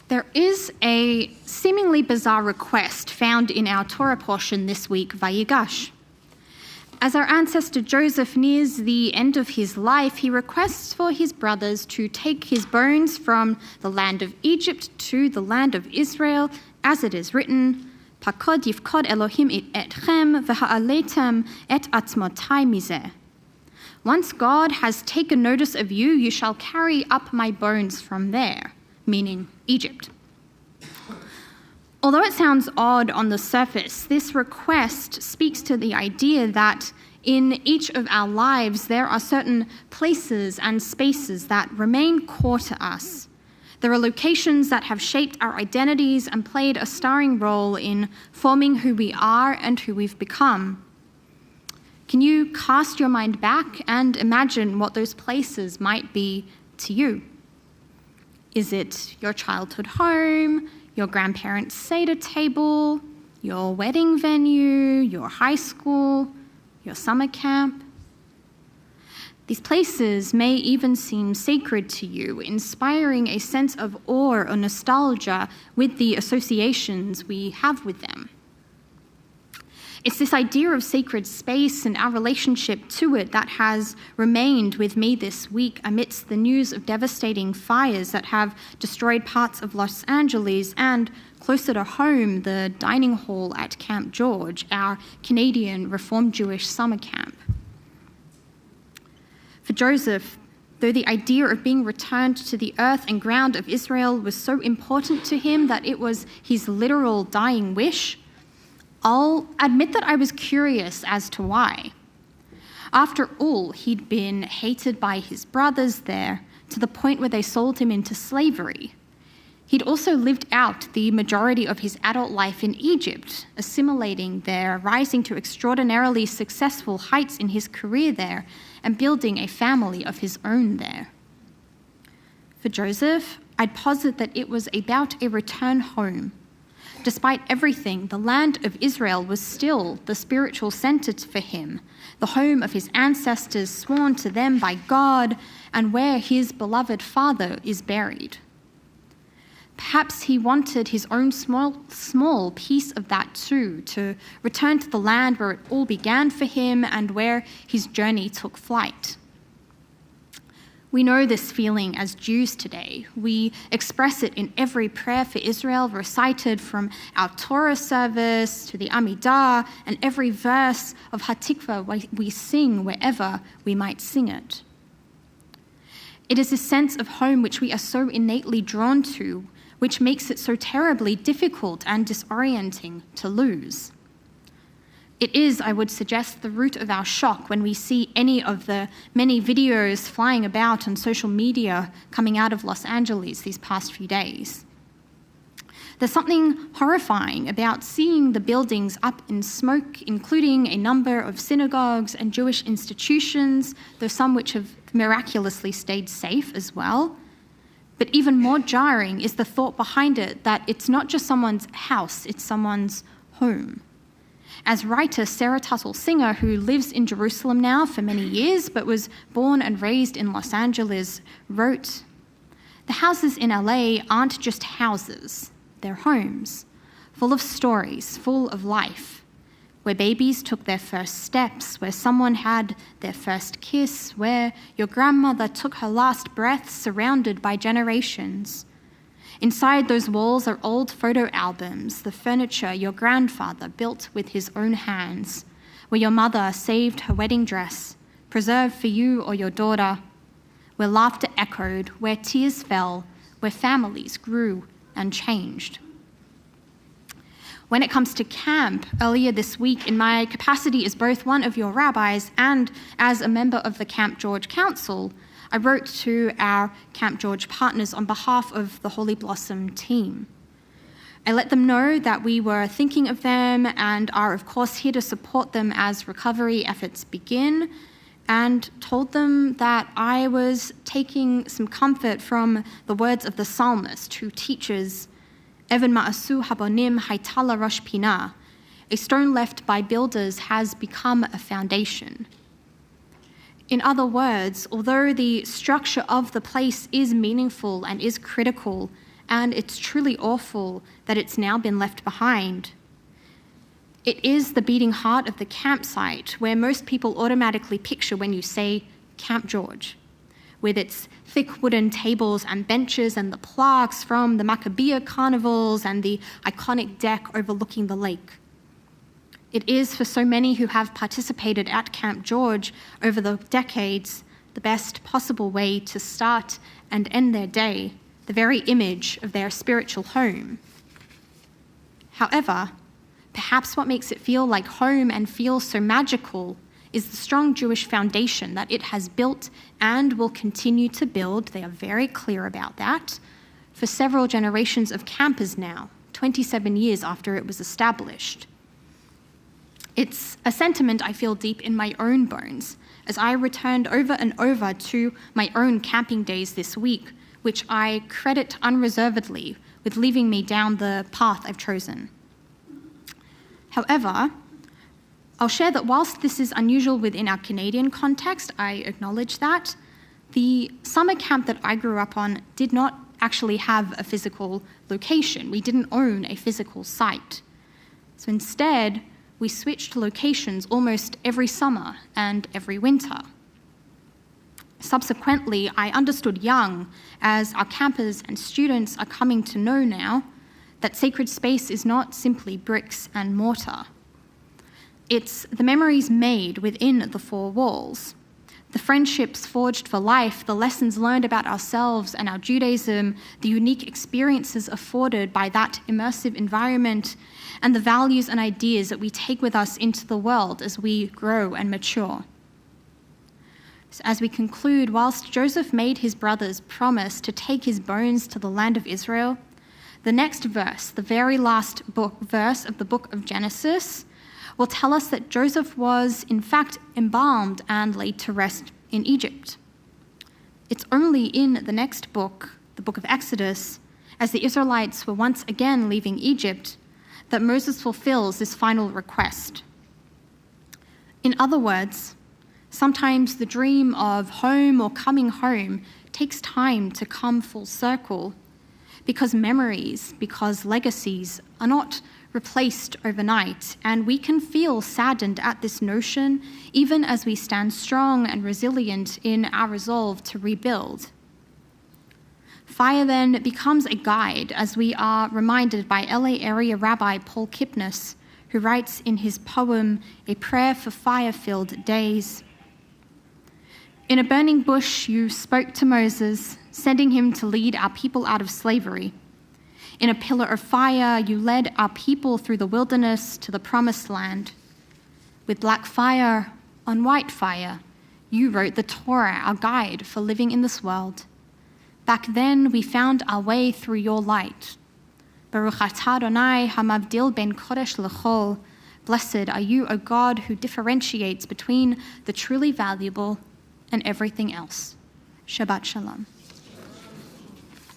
There is a seemingly bizarre request found in our Torah portion this week, Vayigash. As our ancestor Joseph nears the end of his life, he requests for his brothers to take his bones from the land of Egypt to the land of Israel, as it is written, Pakod yifkod Elohim et etchem v'ha'aletem et atzmotai mizeh. Once God has taken notice of you, you shall carry up my bones from there, meaning Egypt. Although it sounds odd on the surface, this request speaks to the idea that in each of our lives there are certain places and spaces that remain core to us. There are locations that have shaped our identities and played a starring role in forming who we are and who we've become. Can you cast your mind back and imagine what those places might be to you? Is it your childhood home, your grandparents' Seder table, your wedding venue, your high school, your summer camp? These places may even seem sacred to you, inspiring a sense of awe or nostalgia with the associations we have with them. It's this idea of sacred space and our relationship to it that has remained with me this week amidst the news of devastating fires that have destroyed parts of Los Angeles and, closer to home, the dining hall at Camp George, our Canadian Reformed Jewish summer camp. For Joseph, though the idea of being returned to the earth and ground of Israel was so important to him that it was his literal dying wish, I'll admit that I was curious as to why. After all, he'd been hated by his brothers there to the point where they sold him into slavery. He'd also lived out the majority of his adult life in Egypt, assimilating there, rising to extraordinarily successful heights in his career there, and building a family of his own there. For Joseph, I'd posit that it was about a return home. Despite everything, the land of Israel was still the spiritual center for him, the home of his ancestors sworn to them by God, and where his beloved father is buried. Perhaps he wanted his own small piece of that too, to return to the land where it all began for him and where his journey took flight. We know this feeling as Jews today. We express it in every prayer for Israel recited from our Torah service to the Amidah and every verse of Hatikvah we sing wherever we might sing it. It is a sense of home which we are so innately drawn to, which makes it so terribly difficult and disorienting to lose. It is, I would suggest, the root of our shock when we see any of the many videos flying about on social media coming out of Los Angeles these past few days. There's something horrifying about seeing the buildings up in smoke, including a number of synagogues and Jewish institutions, though some which have miraculously stayed safe as well. But even more jarring is the thought behind it that it's not just someone's house, it's someone's home. As writer Sarah Tuttle Singer, who lives in Jerusalem now for many years but was born and raised in Los Angeles, wrote, "The houses in LA aren't just houses, they're homes, full of stories, full of life, where babies took their first steps, where someone had their first kiss, where your grandmother took her last breath surrounded by generations. Inside those walls are old photo albums, the furniture your grandfather built with his own hands, where your mother saved her wedding dress, preserved for you or your daughter, where laughter echoed, where tears fell, where families grew and changed." When it comes to camp, earlier this week, in my capacity as both one of your rabbis and as a member of the Camp George Council, I wrote to our Camp George partners on behalf of the Holy Blossom team. I let them know that we were thinking of them and are, of course, here to support them as recovery efforts begin, and told them that I was taking some comfort from the words of the psalmist who teaches, "Even ma'asu habonim haitala rosh pinah," a stone left by builders has become a foundation. In other words, although the structure of the place is meaningful and is critical, and it's truly awful that it's now been left behind. It is the beating heart of the campsite where most people automatically picture when you say Camp George, with its thick wooden tables and benches and the plaques from the Maccabean carnivals and the iconic deck overlooking the lake. It is, for so many who have participated at Camp George over the decades, the best possible way to start and end their day, the very image of their spiritual home. However, perhaps what makes it feel like home and feel so magical is the strong Jewish foundation that it has built and will continue to build, they are very clear about that, for several generations of campers now, 27 years after it was established. It's a sentiment I feel deep in my own bones as I returned over and over to my own camping days this week, which I credit unreservedly with leading me down the path I've chosen. However, I'll share that whilst this is unusual within our Canadian context, I acknowledge that, the summer camp that I grew up on did not actually have a physical location. We didn't own a physical site. So instead, we switched locations almost every summer and every winter. Subsequently, I understood young, as our campers and students are coming to know now, that sacred space is not simply bricks and mortar. It's the memories made within the four walls, the friendships forged for life, the lessons learned about ourselves and our Judaism, the unique experiences afforded by that immersive environment, and the values and ideas that we take with us into the world as we grow and mature. So as we conclude, whilst Joseph made his brothers promise to take his bones to the land of Israel, the next verse, the very last verse of the book of Genesis, will tell us that Joseph was, in fact, embalmed and laid to rest in Egypt. It's only in the next book, the book of Exodus, as the Israelites were once again leaving Egypt, that Moses fulfills this final request. In other words, sometimes the dream of home or coming home takes time to come full circle because memories, because legacies are not replaced overnight, and we can feel saddened at this notion even as we stand strong and resilient in our resolve to rebuild. Fire then becomes a guide as we are reminded by LA area Rabbi Paul Kipnis, who writes in his poem, A Prayer for Fire-Filled Days, "In a burning bush you spoke to Moses, sending him to lead our people out of slavery. In a pillar of fire you led our people through the wilderness to the promised land. With black fire on white fire, you wrote the Torah, our guide for living in this world. Back then we found our way through your light. Baruch atah Adonai hamavdil ben kodesh lechol. Blessed are you, O God, who differentiates between the truly valuable and everything else." Shabbat Shalom.